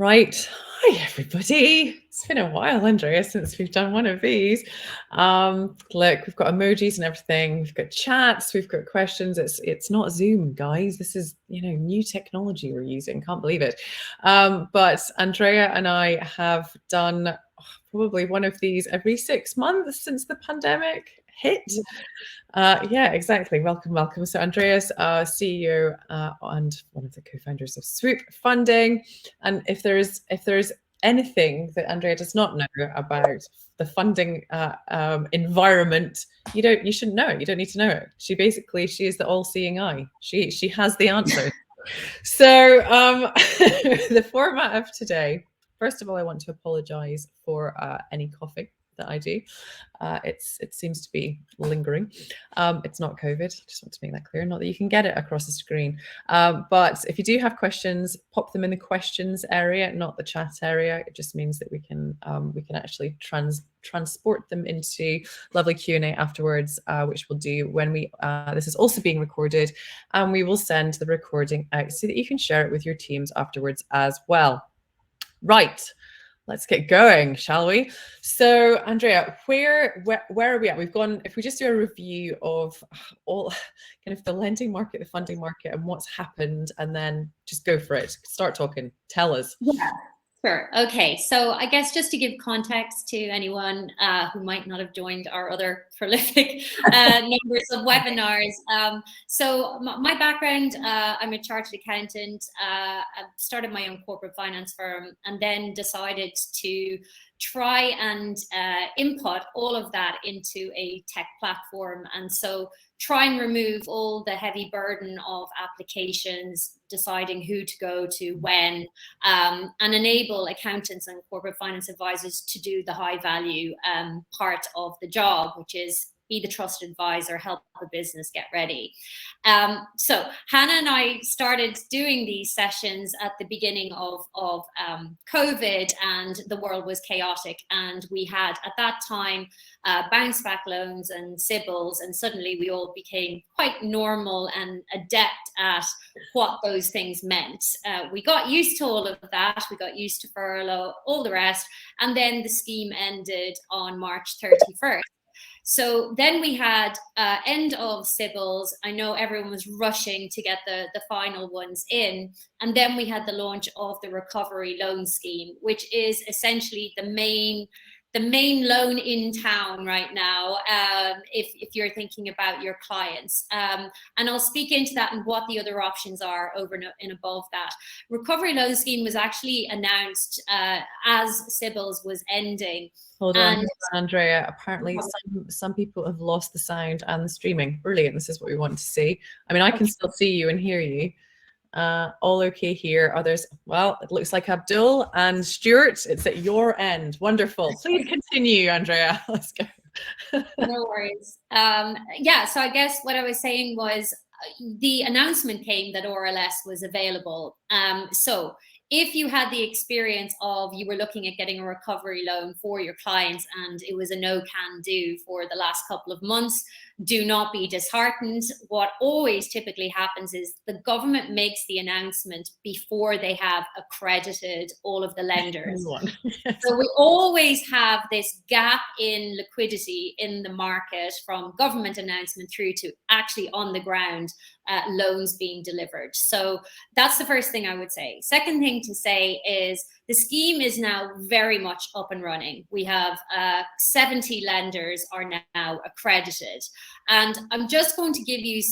Right. Hi, everybody. It's been a while, Andrea, since we've done one of these. Look, we've got emojis and everything. We've got chats. We've got questions. It's not Zoom, guys. This is, new technology we're using. Can't believe it. But Andrea and I have done probably one of these every 6 months since the pandemic hit. Yeah, exactly. Welcome. So Andreas, CEO and one of the co-founders of Swoop Funding. And if there's anything that Andrea does not know about the funding environment, you shouldn't know it. You don't need to know it. She is the all-seeing eye. She has the answer. So the format of today. First of all, I want to apologize for any coughing that I do. It seems to be lingering. It's not COVID. Just want to make that clear. Not that you can get it across the screen. But if you do have questions, pop them in the questions area, not the chat area. It just means that we can actually transport them into lovely Q&A afterwards, which we'll do when this is also being recorded, and we will send the recording out so that you can share it with your teams afterwards as well. Right. Let's get going, shall we? So, Andrea, where are we at? We've gone, if we just do a review of all kind of the lending market, the funding market, and what's happened, and then just go for it. Start talking. Tell us. Yeah, sure. Okay, so I guess just to give context to anyone who might not have joined our other prolific numbers of webinars. So my background, I'm a chartered accountant. I started my own corporate finance firm and then decided to try and input all of that into a tech platform. And so try and remove all the heavy burden of applications, deciding who to go to when, and enable accountants and corporate finance advisors to do the high value part of the job, which is be the trusted advisor, help the business get ready. So Hannah and I started doing these sessions at the beginning of COVID, and the world was chaotic. And we had, at that time, bounce back loans and SIBLs, and suddenly we all became quite normal and adept at what those things meant. We got used to all of that. We got used to furlough, all the rest. And then the scheme ended on March 31st. So then we had end of SIBLs. I know everyone was rushing to get the final ones in. And then we had the launch of the recovery loan scheme, which is essentially the main loan in town right now, if you're thinking about your clients. And I'll speak into that and what the other options are over and above that. Recovery loan scheme was actually announced as SIBLs was ending. Hold on, Andrea. Apparently, some people have lost the sound and the streaming. Brilliant. This is what we want to see. I mean, I can still see you and hear you. All okay here. Others, well, it looks like Abdul and Stuart, it's at your end. Wonderful. Please continue, Andrea. Let's go. No worries. Yeah, so I guess what I was saying was the announcement came that RLS was available. So if you had the experience of you were looking at getting a recovery loan for your clients and it was a no can do for the last couple of months, do not be disheartened. What always typically happens is the government makes the announcement before they have accredited all of the lenders. Yes. So we always have this gap in liquidity in the market from government announcement through to actually on the ground loans being delivered. So that's the first thing I would say. Second thing to say is the scheme is now very much up and running. We have 70 lenders are now accredited. And I'm just going to give you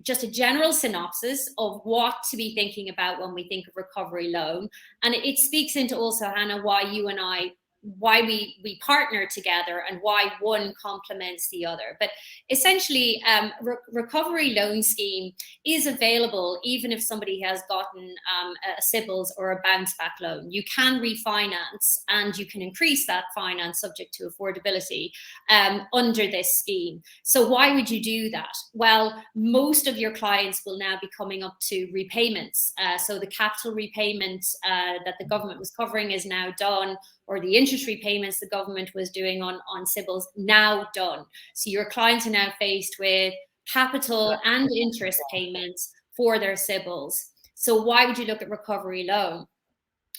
just a general synopsis of what to be thinking about when we think of recovery loan. And it speaks into also, Hannah, why you and I, why we partner together and why one complements the other. But essentially, recovery loan scheme is available even if somebody has gotten a SIBLs or a bounce back loan. You can refinance and you can increase that finance subject to affordability under this scheme. So why would you do that? Well, most of your clients will now be coming up to repayments. So the capital repayment that the government was covering is now done, or the interest repayments the government was doing on SIBLs now done. So your clients are now faced with capital and interest payments for their SIBLs. So why would you look at recovery loan?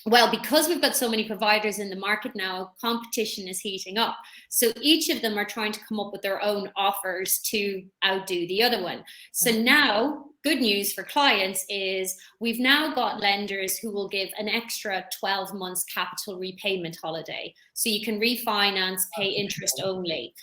Well, because we've got so many providers in the market now, competition is heating up. So each of them are trying to come up with their own offers to outdo the other one. So now, good news for clients is we've now got lenders who will give an extra 12 months capital repayment holiday. So you can refinance, pay interest only.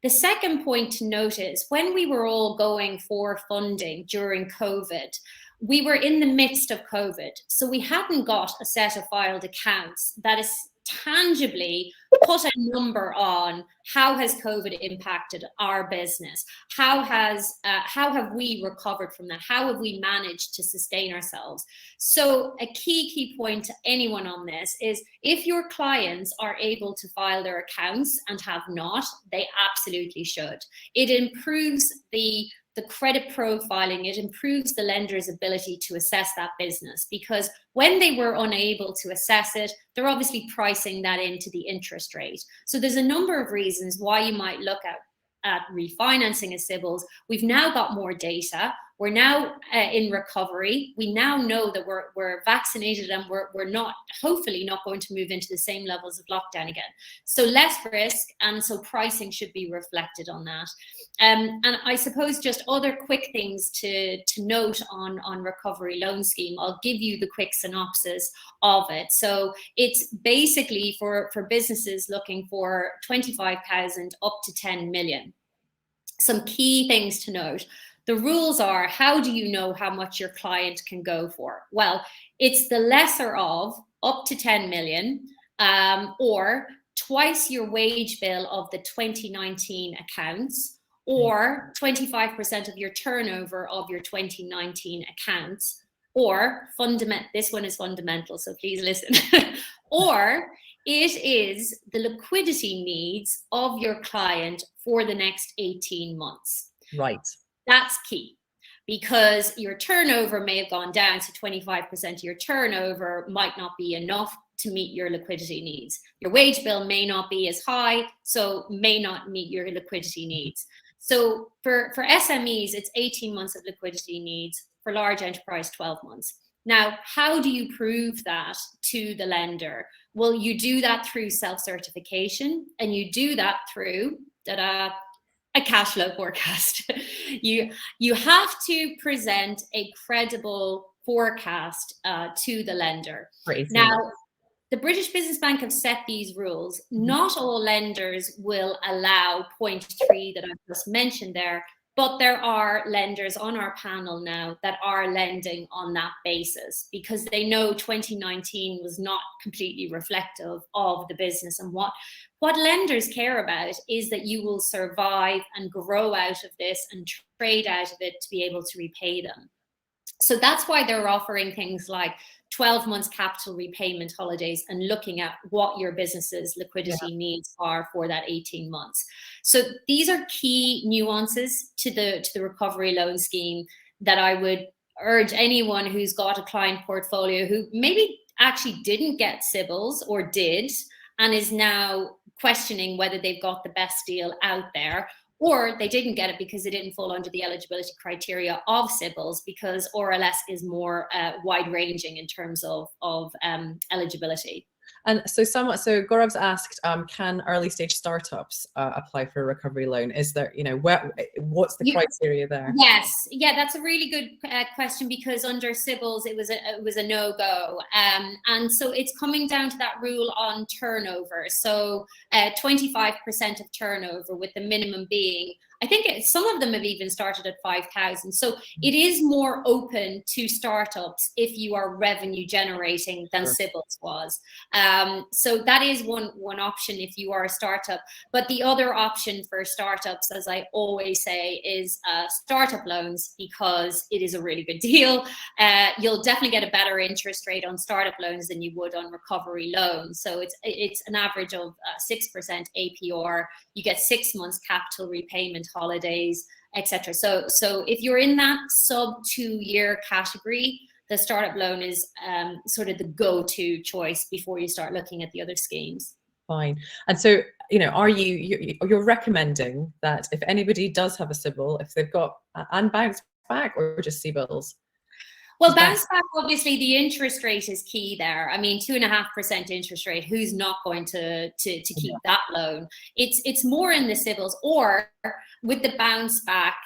The second point to note is when we were all going for funding during COVID, we were in the midst of COVID. So we hadn't got a set of filed accounts that is tangibly put a number on how has COVID impacted our business? How have we recovered from that? How have we managed to sustain ourselves? So a key point to anyone on this is if your clients are able to file their accounts and have not, they absolutely should. It improves the credit profiling, it improves the lender's ability to assess that business, because when they were unable to assess it, they're obviously pricing that into the interest rate. So there's a number of reasons why you might look at refinancing a CBILS. We've now got more data. We're now in recovery. We now know that we're vaccinated and we're not, hopefully not going to move into the same levels of lockdown again. So less risk, and so pricing should be reflected on that. And I suppose just other quick things to note on recovery loan scheme. I'll give you the quick synopsis of it. So it's basically for businesses looking for 25,000 up to 10 million. Some key things to note. The rules are, how do you know how much your client can go for? Well, it's the lesser of up to 10 million or twice your wage bill of the 2019 accounts, or 25% of your turnover of your 2019 accounts, or this one is fundamental, so please listen, or it is the liquidity needs of your client for the next 18 months. Right. That's key, because your turnover may have gone down, so 25% of your turnover might not be enough to meet your liquidity needs. Your wage bill may not be as high, so may not meet your liquidity needs. So for SMEs, it's 18 months of liquidity needs. For large enterprise, 12 months. Now, how do you prove that to the lender? Well, you do that through self-certification, and you do that through a cash flow forecast. You have to present a credible forecast to the lender. Crazy. Now, the British Business Bank have set these rules. Not all lenders will allow point 3 that I've just mentioned there, but there are lenders on our panel now that are lending on that basis, because they know 2019 was not completely reflective of the business. And what lenders care about is that you will survive and grow out of this and trade out of it to be able to repay them. So that's why they're offering things like 12 months capital repayment holidays and looking at what your business's liquidity needs are for that 18 months. So these are key nuances to the recovery loan scheme that I would urge anyone who's got a client portfolio who maybe actually didn't get CBILS or did and is now questioning whether they've got the best deal out there, or they didn't get it because they didn't fall under the eligibility criteria of CBILS, because RLS is more wide-ranging in terms of eligibility. And so Gaurav's asked, can early stage startups apply for a recovery loan? Is there, what's the criteria there? Yes, yeah, that's a really good question, because under CBILS it was a no-go, and so it's coming down to that rule on turnover. So 25% of turnover, with the minimum being, I think some of them have even started at 5,000. So it is more open to startups if you are revenue generating than CBILS was. So that is one option if you are a startup. But the other option for startups, as I always say, is startup loans, because it is a really good deal. You'll definitely get a better interest rate on startup loans than you would on recovery loans. So it's an average of 6% APR. You get 6 months capital repayment holidays, etc. So if you're in that sub 2-year category, the startup loan is sort of the go-to choice before you start looking at the other schemes. Fine. And so, are you're recommending that if anybody does have a CBIL, if they've got and bounce back, or just CBILS? Well, bounce back, obviously, the interest rate is key there. I mean, 2.5% interest rate. Who's not going to keep that loan? It's more in the civils, or with the bounce back,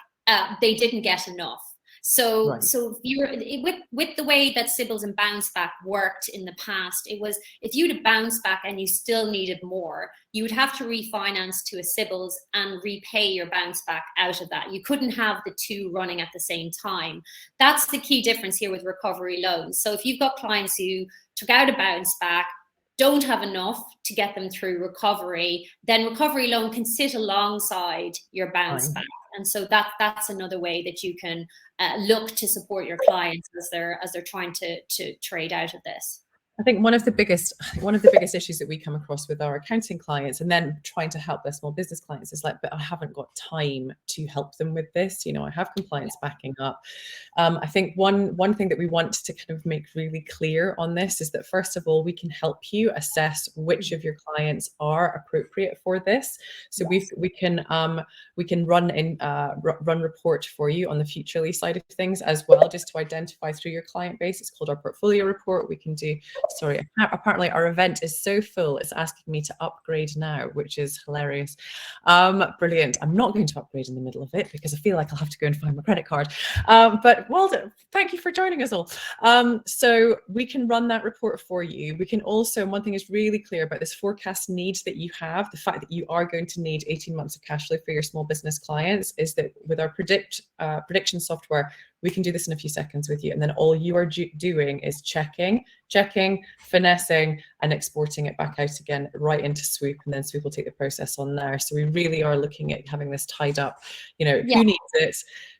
they didn't get enough. So with the way that Sybil's and bounce back worked in the past, it was if you'd have bounced back and you still needed more, you would have to refinance to a Sybil's and repay your bounce back out of that. You couldn't have the two running at the same time. That's the key difference here with recovery loans. So if you've got clients who took out a bounce back, don't have enough to get them through recovery, then recovery loan can sit alongside your bounce back. And so that's another way that you can look to support your clients as they're trying to trade out of this. I think one of the biggest issues that we come across with our accounting clients, and then trying to help their small business clients, is like, but I haven't got time to help them with this. You know, I have compliance backing up. I think one thing that we want to kind of make really clear on this is that, first of all, we can help you assess which of your clients are appropriate for this. So we can run report for you on the Futurely side of things as well, just to identify through your client base. It's called our portfolio report. We can do. Sorry, apparently our event is so full, it's asking me to upgrade now, which is hilarious. Brilliant. I'm not going to upgrade in the middle of it because I feel like I'll have to go and find my credit card. But well done. Thank you for joining us all. So we can run that report for you. We can also, one thing is really clear about this forecast need that you have, the fact that you are going to need 18 months of cash flow for your small business clients, is that with our prediction software, we can do this in a few seconds with you. And then all you are doing is checking, finessing, and exporting it back out again right into Swoop. And then Swoop will take the process on there. So we really are looking at having this tied up. You know, who needs it?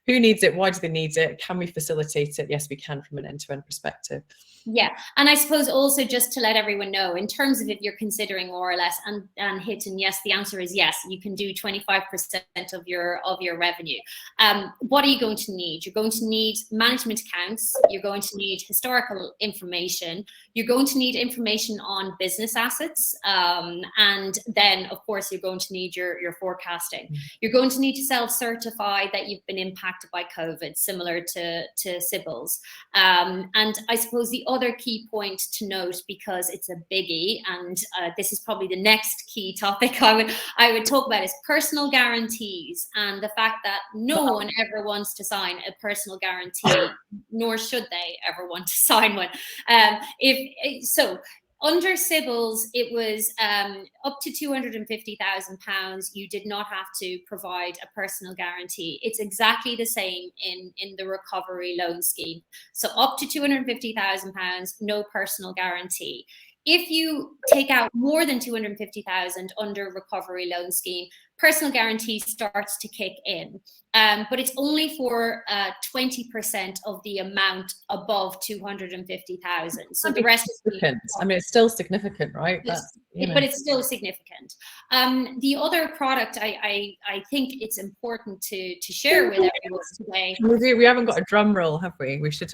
Who needs it? Why do they need it? Can we facilitate it? Yes, we can, from an end-to-end perspective. Yeah, and I suppose also just to let everyone know, in terms of if you're considering RLS and hitting yes, the answer is yes. You can do 25% of your revenue. What are you going to need? You're going to need management accounts. You're going to need historical information. You're going to need information on business assets, and then of course you're going to need your forecasting. You're going to need to self-certify that you've been impacted by COVID, similar to Sybil's. And I suppose the other key point to note, because it's a biggie, and this is probably the next key topic I would talk about, is personal guarantees, and the fact that no one ever wants to sign a personal guarantee, nor should they ever want to sign one. Under Sybil's, it was up to £250,000. You did not have to provide a personal guarantee. It's exactly the same in the recovery loan scheme. So up to £250,000, no personal guarantee. If you take out more than 250,000 under recovery loan scheme, personal guarantee starts to kick in. But it's only for 20% of the amount above 250,000. So the rest is significant. I mean, it's still significant, right? But it's still significant. The other product I think it's important to share with everyone today. We haven't got a drum roll, have we? We should.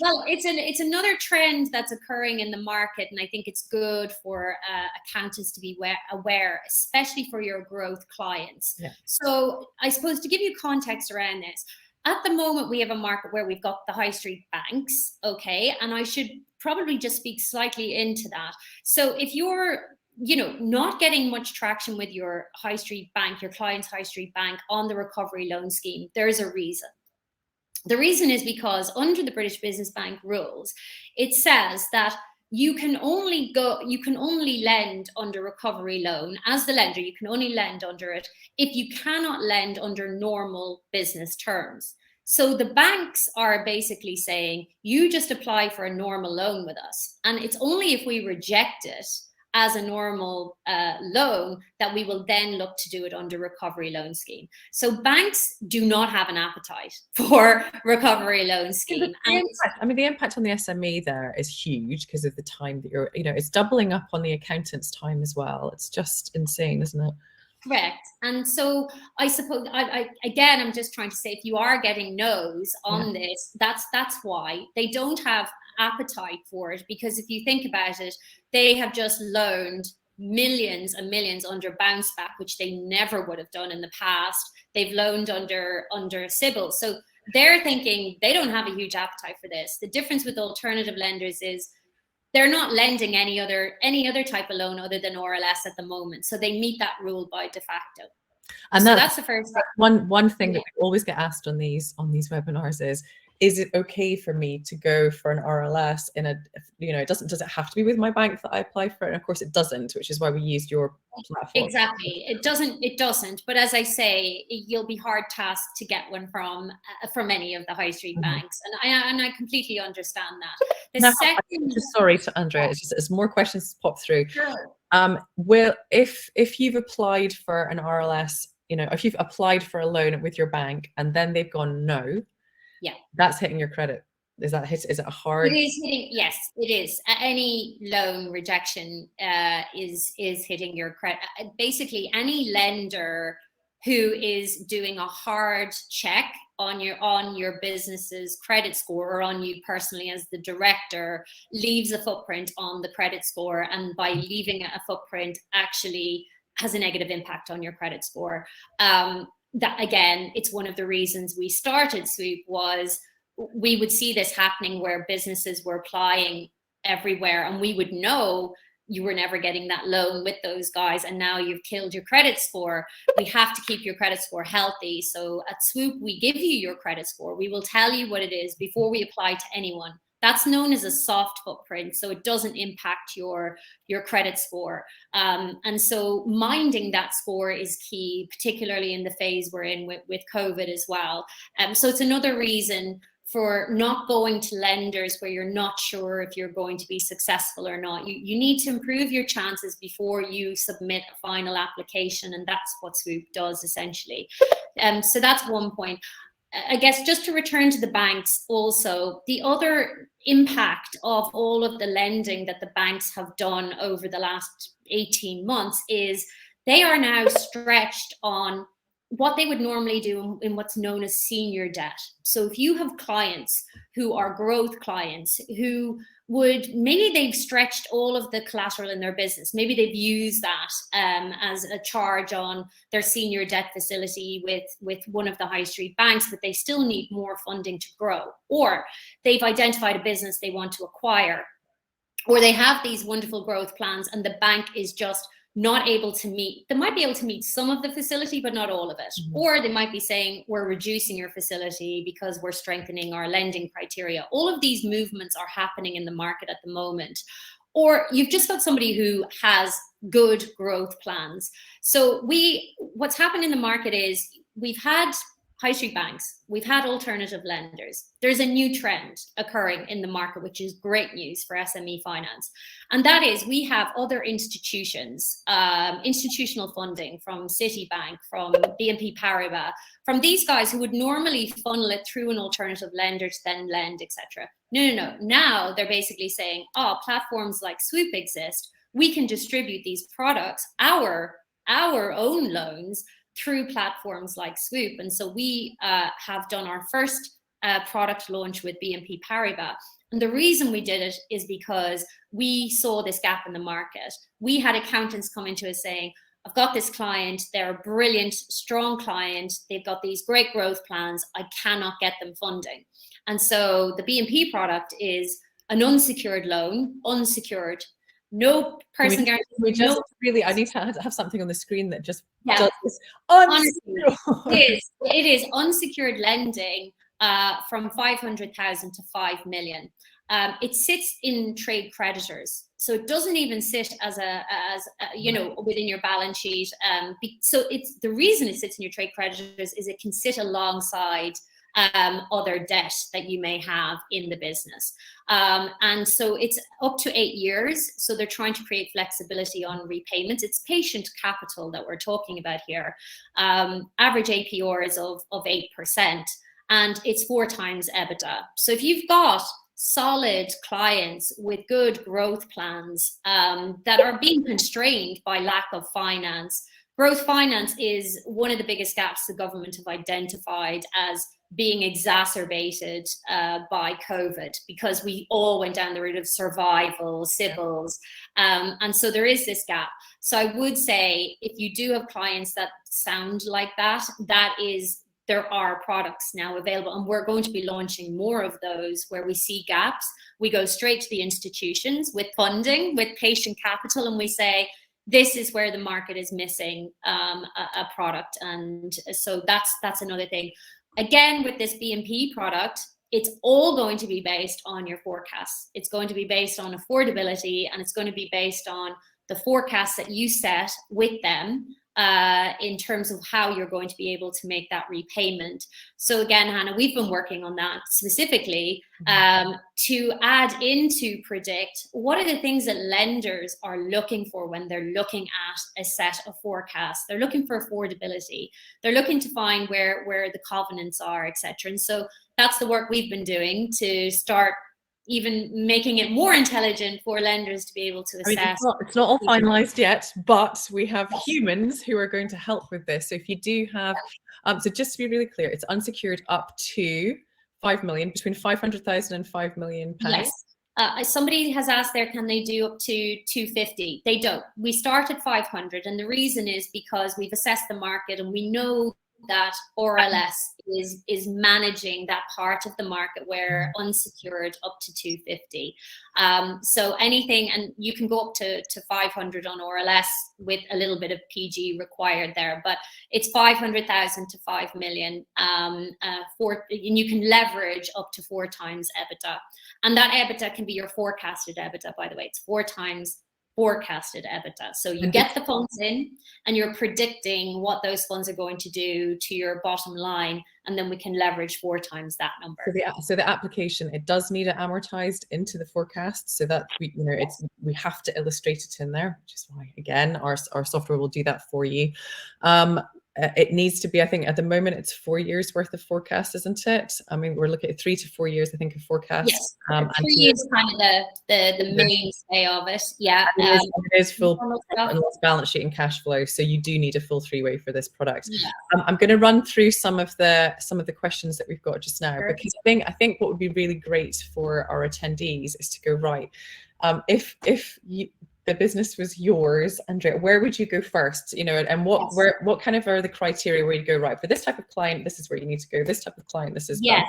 Well, it's another trend that's occurring in the market, and I think it's good for accountants to be aware, especially for your growth clients. Yeah. So I suppose to give you context around this, at the moment we have a market where we've got the high street banks, okay, and I should probably just speak slightly into that. So if you're not getting much traction with your high street bank, your client's high street bank on the recovery loan scheme, there's a reason. The reason is because under the British Business Bank rules, it says that you can only lend under recovery loan as the lender. You can only lend under it if you cannot lend under normal business terms. So the banks are basically saying, you just apply for a normal loan with us. And it's only if we reject it as a normal loan that we will then look to do it under recovery loan scheme. So banks do not have an appetite for recovery loan scheme. The impact on the SME there is huge because of the time that it's doubling up on the accountant's time as well. It's just insane, isn't it? Correct. And so I suppose I'm just trying to say, if you are getting no's on this, that's why they don't have appetite for it, because if you think about it, they have just loaned millions and millions under bounce back, which they never would have done in the past. They've loaned under Sybil. So they're thinking they don't have a huge appetite for this. The difference with alternative lenders is they're not lending any other type of loan other than RLS at the moment. So they meet that rule by de facto. And so that's the first thing. One thing that we always get asked on these webinars is it okay for me to go for an RLS in a, you know, does it have to be with my bank that I apply for it? And of course it doesn't, which is why we used your platform. Exactly. It doesn't. But as I say, you'll be hard tasked to get one from any of the high street banks. And I completely understand that. The second, just sorry to Andrea, it's just as more questions pop through. Sure. Will, if you've applied for an RLS, you know, if you've applied for a loan with your bank and then they've gone no, yeah, that's hitting your credit. Is it a hard? It is hitting. Yes, it is. Any loan rejection is hitting your credit. Basically, any lender who is doing a hard check on your business's credit score, or on you personally as the director, leaves a footprint on the credit score, and by leaving a footprint actually has a negative impact on your credit score. That again, it's one of the reasons we started Swoop, was we would see this happening where businesses were applying everywhere, and we would know you were never getting that loan with those guys, and now you've killed your credit score. We have to keep your credit score healthy. So at Swoop, we give you your credit score. We will tell you what it is before we apply to anyone. That's known as a soft footprint, so it doesn't impact your credit score. And so minding that score is key, particularly in the phase we're in with COVID as well. So it's another reason for not going to lenders where you're not sure if you're going to be successful or not. You need to improve your chances before you submit a final application, and that's what Swoop does essentially. So that's one point. I guess just to return to the banks also, the other impact of all of the lending that the banks have done over the last 18 months is they are now stretched on what they would normally do in what's known as senior debt. So if you have clients who are growth clients who maybe they've stretched all of the collateral in their business, maybe they've used that as a charge on their senior debt facility with one of the high street banks, but they still need more funding to grow, or they've identified a business they want to acquire, or they have these wonderful growth plans and the bank is just not able to meet. They might be able to meet some of the facility, but not all of it. Or they might be saying, we're reducing your facility because we're strengthening our lending criteria. All of these movements are happening in the market at the moment. Or you've just got somebody who has good growth plans. So what's happened in the market is we've had high street banks, we've had alternative lenders. There's a new trend occurring in the market, which is great news for SME finance. And that is we have other institutions, institutional funding from Citibank, from BMP Paribas, from these guys who would normally funnel it through an alternative lender to then lend, etc. No. Now they're basically saying, platforms like Swoop exist. We can distribute these products, our own loans, through platforms like Swoop. And so we have done our first product launch with BMP Paribas. And the reason we did it is because we saw this gap in the market. We had accountants come into us saying, I've got this client, they're a brilliant, strong client, they've got these great growth plans, I cannot get them funding. And so the BMP product is an unsecured loan, no person guarantee. I need to have something on the screen that just does this. Honestly, it is unsecured lending from 500,000 to 5 million. It sits in trade creditors, so it doesn't even sit as within your balance sheet. So it's the reason it sits in your trade creditors is it can sit alongside other debt that you may have in the business. And so it's up to 8 years. So they're trying to create flexibility on repayments. It's patient capital that we're talking about here. Average APR is of 8%, and it's 4 times EBITDA. So if you've got solid clients with good growth plans that are being constrained by lack of finance, growth finance is one of the biggest gaps the government have identified as being exacerbated by COVID, because we all went down the route of survival, civils. And so there is this gap. So I would say if you do have clients that sound like that, there are products now available, and we're going to be launching more of those where we see gaps. We go straight to the institutions with funding, with patient capital, and we say, this is where the market is missing a product. And so that's another thing. Again, with this BMP product, it's all going to be based on your forecasts. It's going to be based on affordability, and it's going to be based on the forecasts that you set with them in terms of how you're going to be able to make that repayment. So again, Hannah, we've been working on that specifically to add into Predict. What are the things that lenders are looking for when they're looking at a set of forecasts? They're looking for affordability. They're looking to find where the covenants are, etc. And so that's the work we've been doing to start even making it more intelligent for lenders to be able to assess. It's not all finalized yet, but we have humans who are going to help with this. So if you do have, so just to be really clear, it's unsecured up to 5 million, between 500,000 and 5 million pounds. Yes. Somebody has asked there, can they do up to 250? They don't. We start at 500, and the reason is because we've assessed the market and we know that RLS is managing that part of the market where unsecured up to 250. So anything, and you can go up to 500 on RLS with a little bit of PG required there, but it's 500,000 to 5 million, and you can leverage up to 4 times EBITDA. And that EBITDA can be your forecasted EBITDA, by the way. It's 4 times forecasted EBITDA. So you get the funds in and you're predicting what those funds are going to do to your bottom line, and then we can leverage 4 times that number. So the application, it does need it amortized into the forecast, so that we have to illustrate it in there, which is why again our software will do that for you. It needs to be, I think at the moment it's 4 years worth of forecast, isn't it? I mean, we're looking at 3 to 4 years, I think, of forecast. Yes, 3 is kind of the mainstay of it. Yeah, it is full balance sheet and cash flow, so you do need a full 3-way for this product. Yeah. I'm going to run through some of the questions that we've got just now, because I think what would be really great for our attendees is to go, right, if the business was yours, Andrea, where would you go first? You know, and what kind of are the criteria where you go, right, for this type of client, this is where you need to go. This type of client, this is. Yes.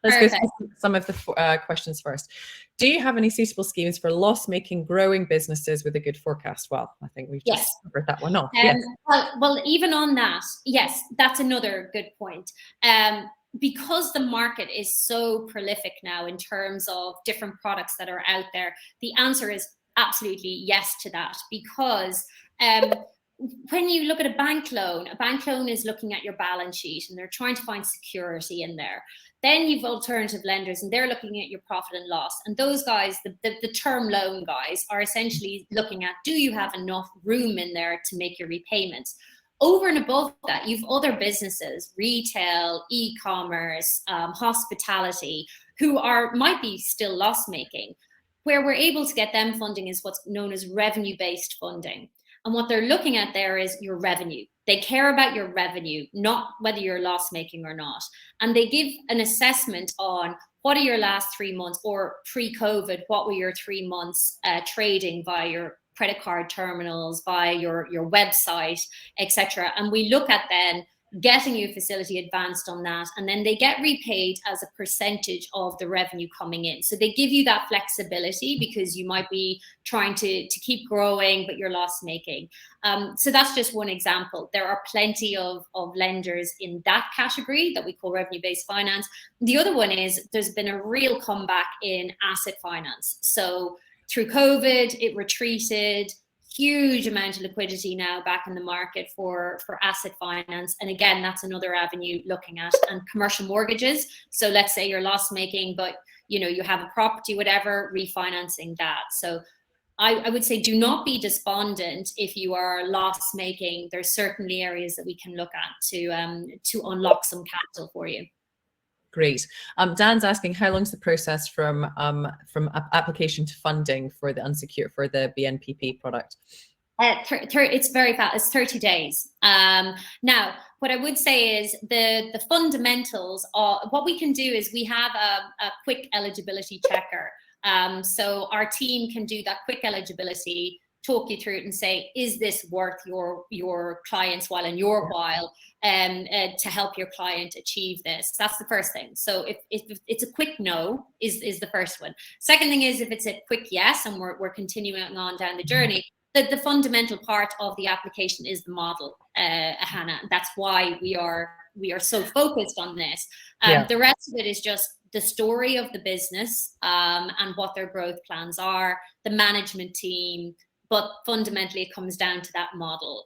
Let's go through some of the questions first. Do you have any suitable schemes for loss-making growing businesses with a good forecast? Well, I think we've just covered that one off. Yes. Well, even on that, yes, that's another good point. Because the market is so prolific now in terms of different products that are out there, the answer is absolutely yes to that. Because when you look at a bank loan is looking at your balance sheet and they're trying to find security in there. Then you've alternative lenders and they're looking at your profit and loss. And those guys, the term loan guys, are essentially looking at, do you have enough room in there to make your repayments? Over and above that, you've other businesses, retail, e-commerce, hospitality, who might be still loss-making. Where we're able to get them funding is what's known as revenue-based funding. And what they're looking at there is your revenue. They care about your revenue, not whether you're loss-making or not. And they give an assessment on what are your last 3 months, or pre-COVID, what were your 3 months trading via your credit card terminals, via your website, etc. And we look at then getting you facility advanced on that, and then they get repaid as a percentage of the revenue coming in. So they give you that flexibility because you might be trying to keep growing, but you're loss making. So that's just one example. There are plenty of lenders in that category that we call revenue-based finance. The other one is there's been a real comeback in asset finance. So through COVID, it retreated. Huge amount of liquidity now back in the market for asset finance. And again, that's another avenue looking at. And commercial mortgages. So let's say you're loss making, but you have a property, whatever, refinancing that. So I would say do not be despondent if you are loss making. There's certainly areas that we can look at to unlock some capital for you. Great. Dan's asking, how long is the process from application to funding for the unsecured, for the BNPP product? It's very fast. It's 30 days. Now, what I would say is the fundamentals are, what we can do is we have a quick eligibility checker. So our team can do that quick eligibility, talk you through it and say, is this worth your client's while and your while, to help your client achieve this? That's the first thing. So if it's a quick no is the first one. Second thing is, if it's a quick yes and we're continuing on down the journey, the fundamental part of the application is the model, Hannah. That's why we are so focused on this. The rest of it is just the story of the business, and what their growth plans are, the management team. But fundamentally, it comes down to that model,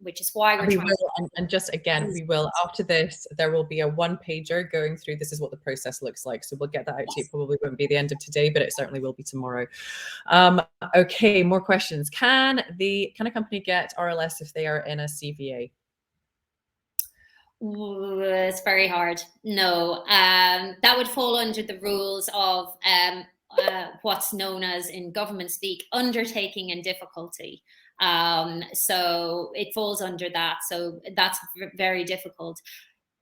which is why we're trying to... And just again, we will, after this, there will be a one-pager going through, this is what the process looks like. So we'll get that out to you. Probably won't be the end of today, but it certainly will be tomorrow. Okay, more questions. Can a company get RLS if they are in a CVA? Ooh, it's very hard. No, that would fall under the rules of what's known as, in government speak, undertaking and difficulty. So it falls under that. So that's very difficult.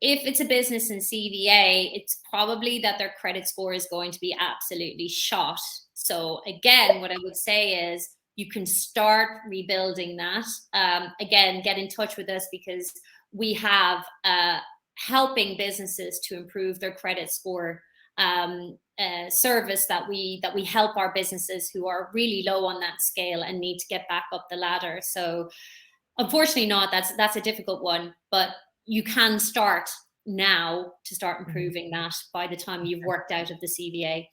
If it's a business in CVA, it's probably that their credit score is going to be absolutely shot. So again, what I would say is you can start rebuilding that. Again, get in touch with us, because we have helping businesses to improve their credit score service that we help our businesses who are really low on that scale and need to get back up the ladder. So unfortunately not, that's a difficult one, but you can start now to start improving that by the time you've worked out of the CVA.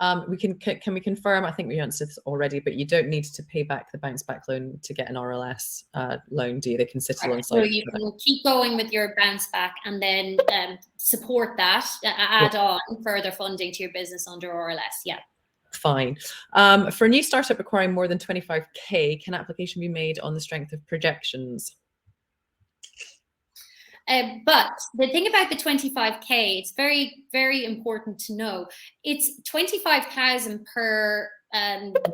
Can we confirm, I think we answered this already, but you don't need to pay back the bounce back loan to get an RLS loan, do you? They can sit alongside. So you can keep going with your bounce back and then support that, add on further funding to your business under RLS. Yeah. Fine. For a new startup requiring more than 25K, can application be made on the strength of projections? But the thing about the 25K, it's very, very important to know. It's 25,000 per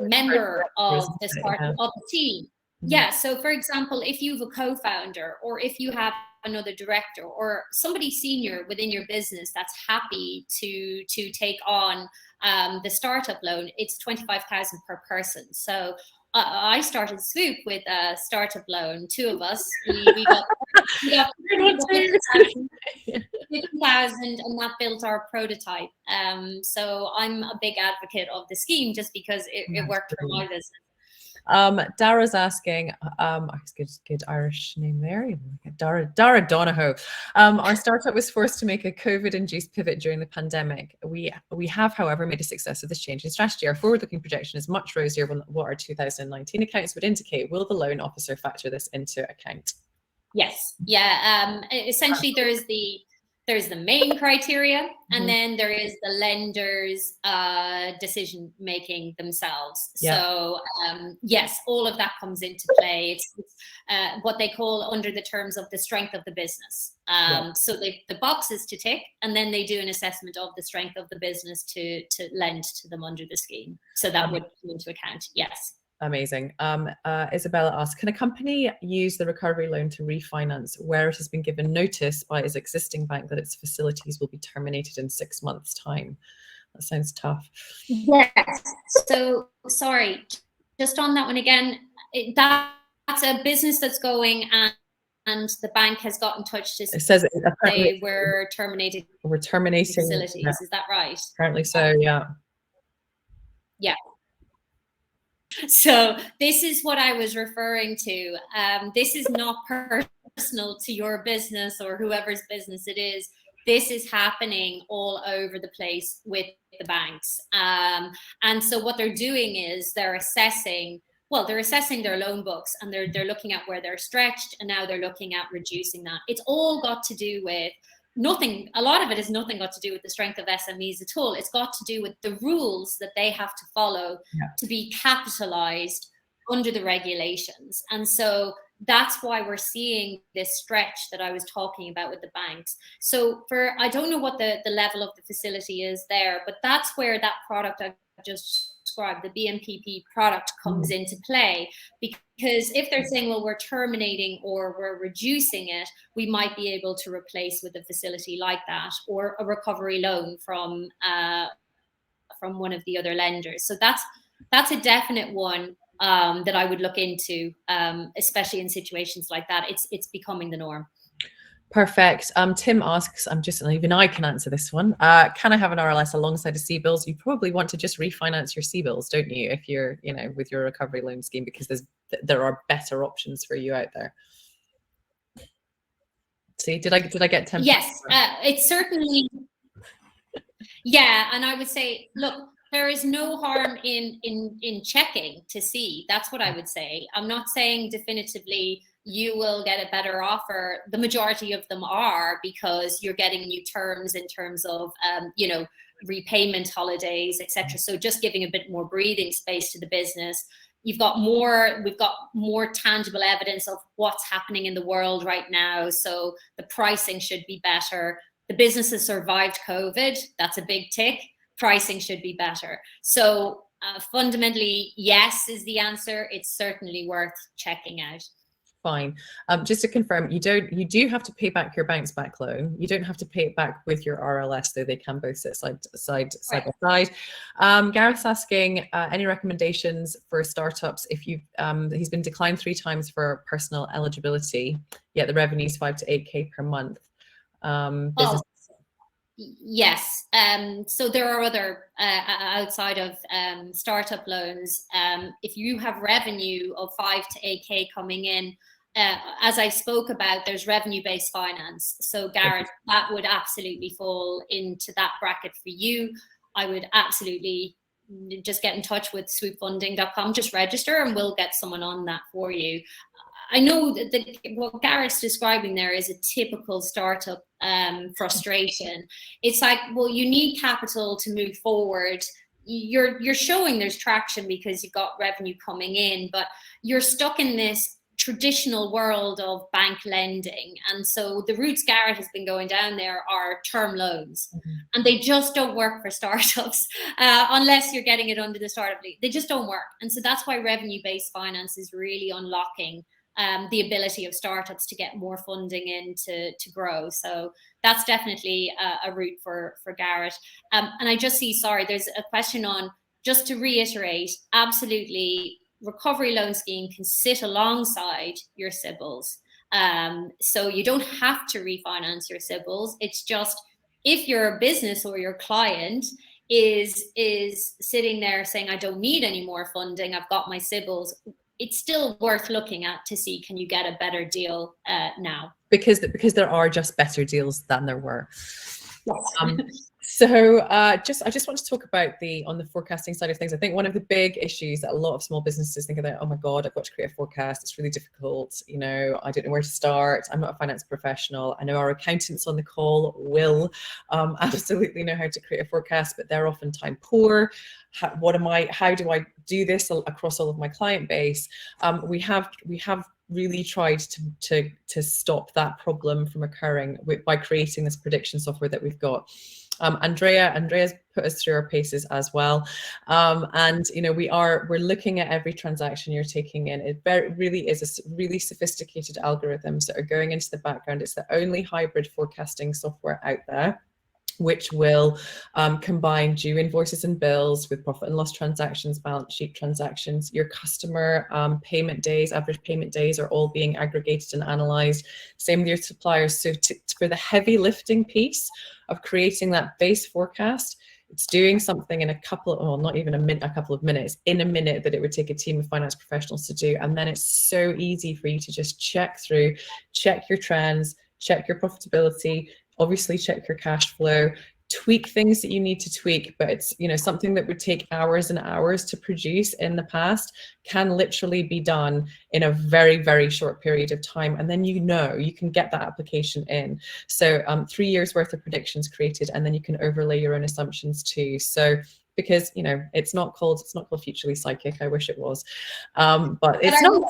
member of the team. Yeah. So, for example, if you have a co-founder, or if you have another director, or somebody senior within your business that's happy to take on the startup loan, it's 25,000 per person. So I started Swoop with a startup loan. Two of us, we got 50,000, and that built our prototype. So I'm a big advocate of the scheme, just because it worked for my business. Dara's asking, good Irish name there, Dara Donahoe. Our startup was forced to make a COVID-induced pivot during the pandemic. We have, however, made a success of this change in strategy. Our forward-looking projection is much rosier than what our 2019 accounts would indicate. Will the loan officer factor this into account? Yes. Yeah. Essentially, there's the main criteria, and then there is the lender's decision making themselves. Yeah. So yes, all of that comes into play. It's what they call, under the terms of the strength of the business. So the boxes to tick, and then they do an assessment of the strength of the business to lend to them under the scheme. So that would come into account. Yes. Amazing. Isabella asks, can a company use the recovery loan to refinance where it has been given notice by its existing bank that its facilities will be terminated in 6 months' time? That sounds tough. Yes. So, sorry, just on that one again, that's a business that's going, and the bank has got in touch to say we're terminating facilities. Yeah. Is that right? Apparently so, yeah. Yeah. So this is what I was referring to. This is not personal to your business or whoever's business it is. This is happening all over the place with the banks. And so what they're doing is they're assessing their loan books, and they're looking at where they're stretched, and now they're looking at reducing that. It's all got to do with nothing. A lot of it is nothing got to do with the strength of SMEs at all. It's got to do with the rules that they have to follow to be capitalized under the regulations. And so that's why we're seeing this stretch that I was talking about with the banks. So I don't know what the level of the facility is there, but that's where that product I've just described, the BMP product, comes into play. Because if they're saying, well, we're terminating or we're reducing it, we might be able to replace with a facility like that, or a recovery loan from one of the other lenders. So that's a definite one. that I would look into, especially in situations like that. It's becoming the norm. Perfect. Tim asks, even I can answer this one. Can I have an RLS alongside a C-bills? You probably want to just refinance your C-bills, don't you? If you're, with your recovery loan scheme, because there are better options for you out there. See, did I get 10? Yes, it's certainly. Yeah, and I would say, look, there is no harm in checking to see. That's what I would say. I'm not saying definitively you will get a better offer. The majority of them are, because you're getting new terms in terms of repayment holidays, etc. So just giving a bit more breathing space to the business. We've got more tangible evidence of what's happening in the world right now. So the pricing should be better. The business has survived COVID. That's a big tick. Pricing should be better. So fundamentally, yes is the answer. It's certainly worth checking out. Fine. Just to confirm, you do have to pay back your bounce back loan. You don't have to pay it back with your RLS, though they can both sit side by side. Gareth's asking any recommendations for startups if you've he's been declined 3 times for personal eligibility, yet the revenue is 5 to 8K per month. Business. Yes. So there are other outside of startup loans. If you have revenue of 5 to 8K coming in, as I spoke about, there's revenue-based finance. So Gareth, that would absolutely fall into that bracket for you. I would absolutely just get in touch with swoopfunding.com, just register, and we'll get someone on that for you. I know that what Gareth's describing there is a typical startup frustration. It's like, well, you need capital to move forward. You're showing there's traction because you've got revenue coming in, but you're stuck in this traditional world of bank lending. And so the routes Gareth has been going down there are term loans, and they just don't work for startups unless you're getting it under the startup league. They just don't work. And so that's why revenue-based finance is really unlocking the ability of startups to get more funding in to grow. So that's definitely a route for Gareth. And I just see, sorry, there's a question on, just to reiterate, absolutely, recovery loan scheme can sit alongside your CBILS. So you don't have to refinance your CBILS. It's just, if your business or your client is sitting there saying, I don't need any more funding, I've got my CBILS, it's still worth looking at to see, can you get a better deal now? Because there are just better deals than there were. Yes. So I just want to talk about on the forecasting side of things. I think one of the big issues that a lot of small businesses think about, oh my God, I've got to create a forecast. It's really difficult. I don't know where to start. I'm not a finance professional. I know our accountants on the call will absolutely know how to create a forecast, but they're often time poor. How do I do this across all of my client base? We have really tried to stop that problem from occurring by creating this prediction software that we've got. Andrea's put us through our paces as well, and we're looking at every transaction you're taking in. It really is a really sophisticated algorithms that are going into the background. It's the only hybrid forecasting software out there, which will combine due invoices and bills with profit and loss transactions, balance sheet transactions. Your customer payment days, average payment days are all being aggregated and analyzed. Same with your suppliers. So for the heavy lifting piece of creating that base forecast, it's doing something in a couple of minutes, in a minute that it would take a team of finance professionals to do. And then it's so easy for you to just check your trends, check your profitability, obviously check your cash flow, tweak things that you need to tweak, but it's something that would take hours and hours to produce in the past can literally be done in a very, very short period of time. And then you can get that application in. So 3 years worth of predictions created, and then you can overlay your own assumptions too. So because it's not called Futurely Psychic. I wish it was, but it's not.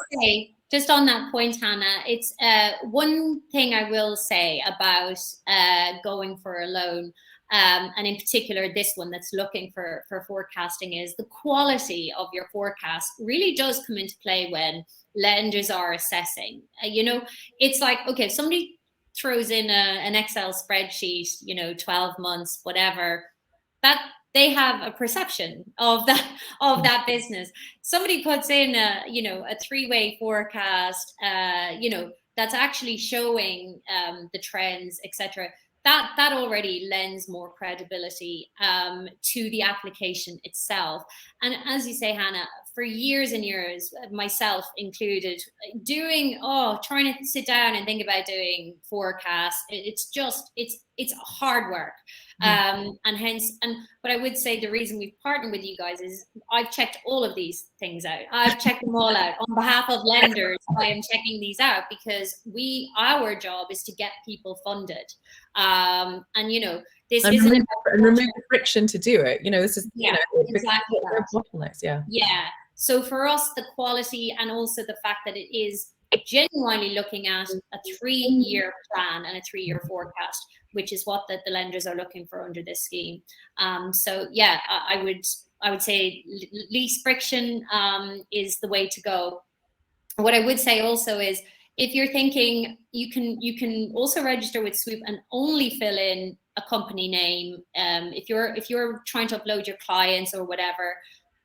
Just on that point, Hannah, it's one thing I will say about going for a loan, and in particular this one that's looking for forecasting, is the quality of your forecast really does come into play when lenders are assessing. It's like, okay, if somebody throws in an Excel spreadsheet, 12 months, whatever, that they have a perception of that business. Somebody puts in a 3-way forecast, that's actually showing the trends, etc. That already lends more credibility to the application itself. And as you say, Hannah, for years and years, myself included, trying to sit down and think about doing forecasts, it's hard work. But I would say the reason we've partnered with you guys is I've checked all of these things out. I've checked them all out on behalf of lenders. I am checking these out because our job is to get people funded. This isn't and remove the friction to do it. This is exactly bottlenecks. Yeah. So for us, the quality and also the fact that it is genuinely looking at a 3-year plan and a 3-year forecast, which is what the lenders are looking for under this scheme. So yeah, I would say least friction is the way to go. What I would say also is, if you're thinking, you can also register with Swoop and only fill in a company name. If you're trying to upload your clients or whatever,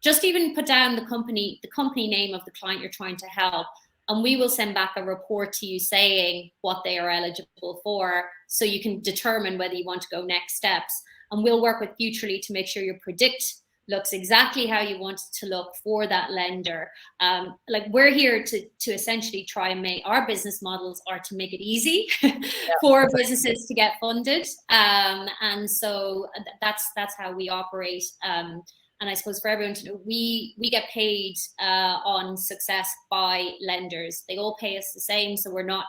just even put down the company name of the client you're trying to help, and we will send back a report to you saying what they are eligible for, so you can determine whether you want to go next steps. And we'll work with Futurely to make sure your predict looks exactly how you want it to look for that lender. Like, we're here to essentially try and make our business models are to make it easy for businesses to get funded. And so that's how we operate. And I suppose for everyone to know, we get paid on success by lenders. They all pay us the same. So we're not,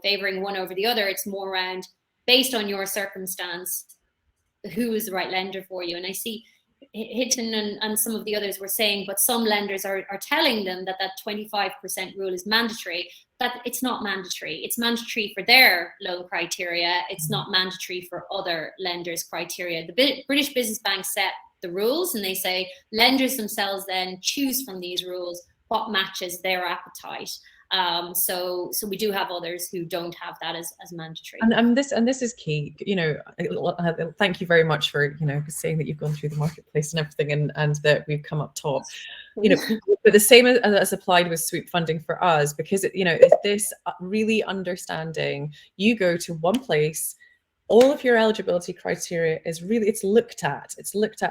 favoring one over the other. It's more around, based on your circumstance, who is the right lender for you. And I see Hitton and some of the others were saying, but some lenders are telling them that 25% rule is mandatory. That it's not mandatory. It's mandatory for their loan criteria. It's not mandatory for other lenders' criteria. The British Business Bank set the rules, and they say lenders themselves then choose from these rules what matches their appetite. So we do have others who don't have that as mandatory. And this is key. Thank you very much for saying that you've gone through the marketplace and everything, and that we've come up top. But the same as applied with Swoop funding for us, because it's this really understanding. You go to one place. All of your eligibility criteria is it's looked at,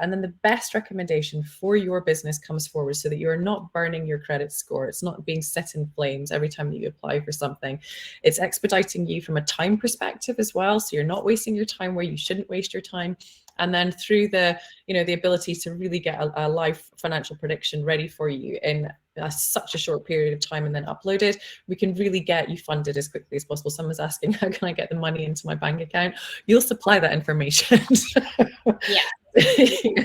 and then the best recommendation for your business comes forward, so that you're not burning your credit score. It's not being set in flames every time that you apply for something. It's expediting you from a time perspective as well, so you're not wasting your time where you shouldn't waste your time. And then through the ability to really get a live financial prediction ready for you in such a short period of time, and then upload it, we can really get you funded as quickly as possible. Someone's asking, how can I get the money into my bank account? You'll supply that information. Yeah.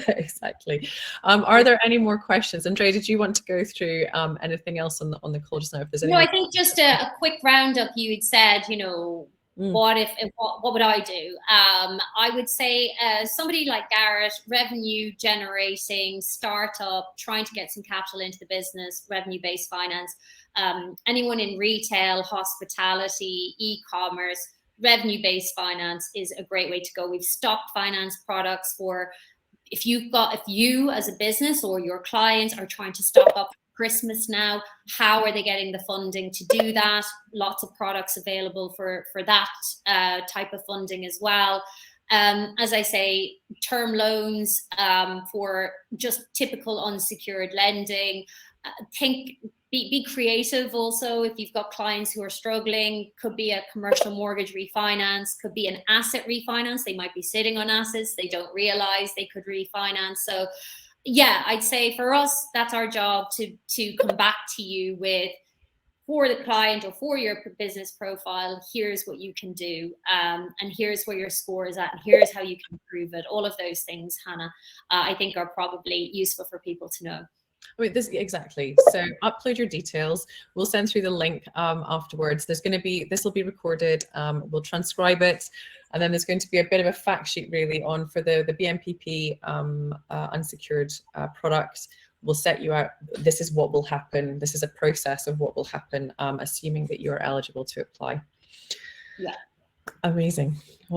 Exactly. Are there any more questions? Andrea, did you want to go through anything else on the call just now? If there's any I think just a quick roundup. You had said, what would I do? I would say somebody like Garrett, revenue generating startup, trying to get some capital into the business, revenue-based finance. Anyone in retail, hospitality, e-commerce, revenue-based finance is a great way to go. We've stocked finance products for if you as a business or your clients are trying to stock up Christmas now, how are they getting the funding to do that? Lots of products available for that type of funding as well. As I say, term loans for just typical unsecured lending. Be creative also. If you've got clients who are struggling, could be a commercial mortgage refinance, could be an asset refinance. They might be sitting on assets they don't realize they could refinance. So yeah, I'd say for us, that's our job to come back to you with, for the client or for your business profile, here's what you can do, and here's where your score is at, and here's how you can improve it. All of those things, Hannah, I think are probably useful for people to know. Exactly. So upload your details. We'll send through the link afterwards. This will be recorded. We'll transcribe it, and then there's going to be a bit of a fact sheet really for the BMPP unsecured product. We'll set you out. This is what will happen. This is a process of what will happen, assuming that you're eligible to apply. Yeah. Amazing.